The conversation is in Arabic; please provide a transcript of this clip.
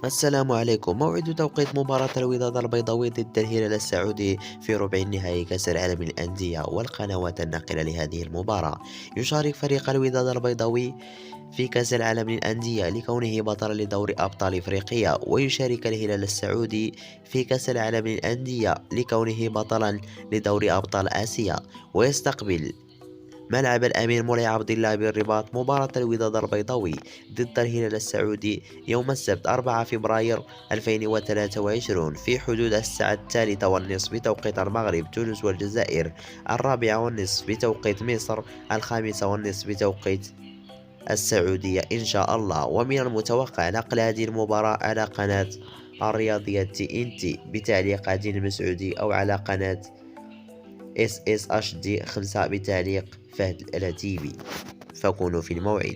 السلام عليكم. موعد توقيت مباراة الوداد البيضاوي ضد الهلال السعودي في ربع النهائي كأس العالم للأندية والقنوات الناقلة لهذه المباراة. يشارك فريق الوداد البيضاوي في كأس العالم للأندية لكونه بطلا لدوري أبطال إفريقيا، ويشارك الهلال السعودي في كأس العالم للأندية لكونه بطلا لدوري أبطال آسيا. ويستقبل ملعب الأمير مولاي عبد الله بالرباط مباراة الوداد البيضاوي ضد الهلال السعودي يوم السبت 4 فبراير 2023 في حدود الساعة 1:30 بتوقيت المغرب تونس والجزائر، 4:30 بتوقيت مصر، 5:30 بتوقيت السعودية إن شاء الله. ومن المتوقع نقل هذه المباراة على قناة الرياضية تي إن تي بتعليق عدين المسعودي، أو على قناة اس اس اتش دي 5 بتعليق فهد العتيبي، فكونوا في الموعد.